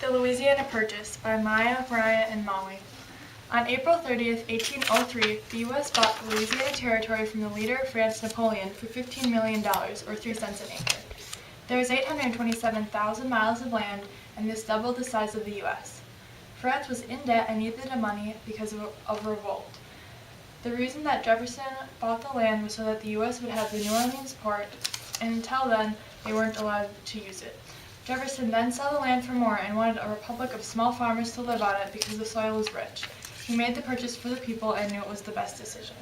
The Louisiana Purchase by Mariah, and Molly. On April 30th, 1803, the U.S. bought the Louisiana Territory from the leader of France, Napoleon, for $15 million, or 3 cents an acre. There is 827,000 miles of land, and this doubled the size of the U.S. France was in debt and needed the money because of revolt. The reason that Jefferson bought the land was so that the U.S. would have the New Orleans port, and until then, they weren't allowed to use it. Jefferson then sold the land for more and wanted a republic of small farmers to live on it because the soil was rich. He made the purchase for the people and knew it was the best decision.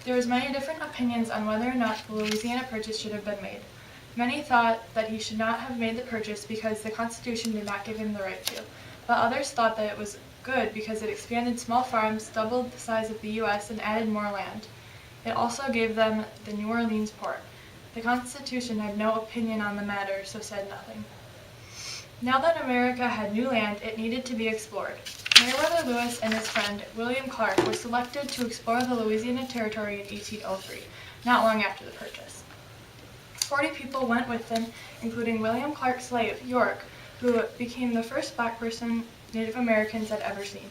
There was many different opinions on whether or not the Louisiana Purchase should have been made. Many thought that he should not have made the purchase because the Constitution did not give him the right to, but others thought that it was good because it expanded small farms, doubled the size of the U.S., and added more land. It also gave them the New Orleans port. The Constitution had no opinion on the matter, so said nothing. Now that America had new land, it needed to be explored. Meriwether Lewis and his friend, William Clark, were selected to explore the Louisiana Territory in 1803, not long after the purchase. 40 people went with them, including William Clark's slave, York, who became the first black person Native Americans had ever seen.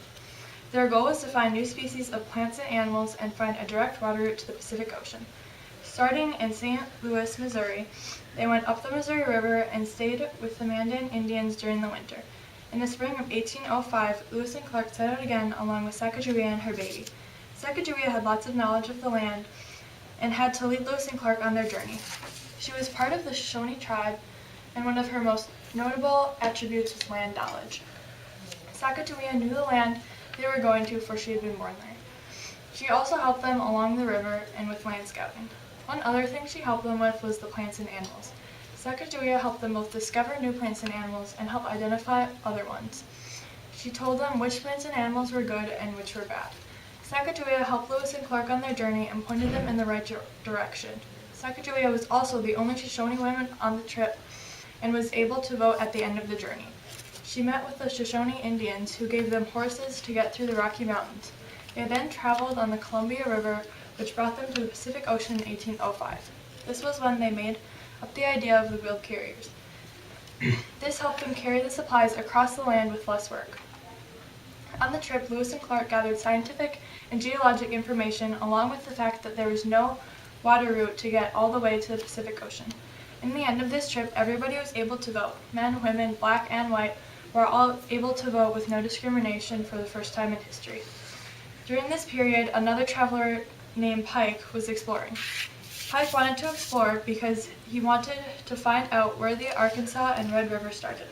Their goal was to find new species of plants and animals and find a direct water route to the Pacific Ocean. Starting in St. Louis, Missouri, they went up the Missouri River and stayed with the Mandan Indians during the winter. In the spring of 1805, Lewis and Clark set out again along with Sacagawea and her baby. Sacagawea had lots of knowledge of the land and had to lead Lewis and Clark on their journey. She was part of the Shoshone tribe, and one of her most notable attributes was land knowledge. Sacagawea knew the land they were going to, for she had been born there. She also helped them along the river and with land scouting. One other thing she helped them with was the plants and animals. Sacagawea helped them both discover new plants and animals and help identify other ones. She told them which plants and animals were good and which were bad. Sacagawea helped Lewis and Clark on their journey and pointed them in the right direction. Sacagawea was also the only Shoshone woman on the trip and was able to vote at the end of the journey. She met with the Shoshone Indians, who gave them horses to get through the Rocky Mountains. They then traveled on the Columbia River, which brought them to the Pacific Ocean in 1805. This was when they made up the idea of the wheeled carriers. This helped them carry the supplies across the land with less work. On the trip, Lewis and Clark gathered scientific and geologic information, along with the fact that there was no water route to get all the way to the Pacific Ocean. In the end of this trip, everybody was able to vote. Men, women, black and white were all able to vote with no discrimination for the first time in history. During this period, another traveler named Pike was exploring. Pike wanted to explore because he wanted to find out where the Arkansas and Red River started.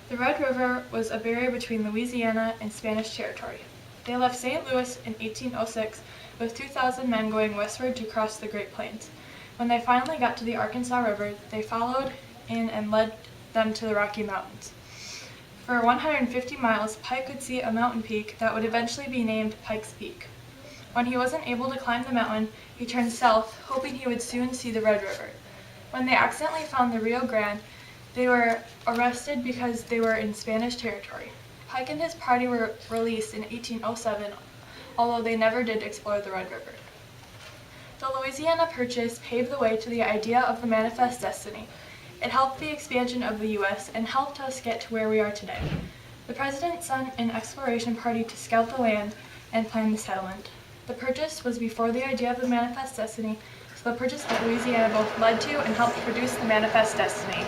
The Red River was a barrier between Louisiana and Spanish territory. They left St. Louis in 1806 with 2,000 men going westward to cross the Great Plains. When they finally got to the Arkansas River, they followed in and led them to the Rocky Mountains. For 150 miles, Pike could see a mountain peak that would eventually be named Pike's Peak. When he wasn't able to climb the mountain, he turned south, hoping he would soon see the Red River. When they accidentally found the Rio Grande, they were arrested because they were in Spanish territory. Pike and his party were released in 1807, although they never did explore the Red River. The Louisiana Purchase paved the way to the idea of the Manifest Destiny. It helped the expansion of the U.S. and helped us get to where we are today. The president sent an exploration party to scout the land and plan the settlement. The purchase was before the idea of the Manifest Destiny, so the purchase of Louisiana both led to and helped produce the Manifest Destiny.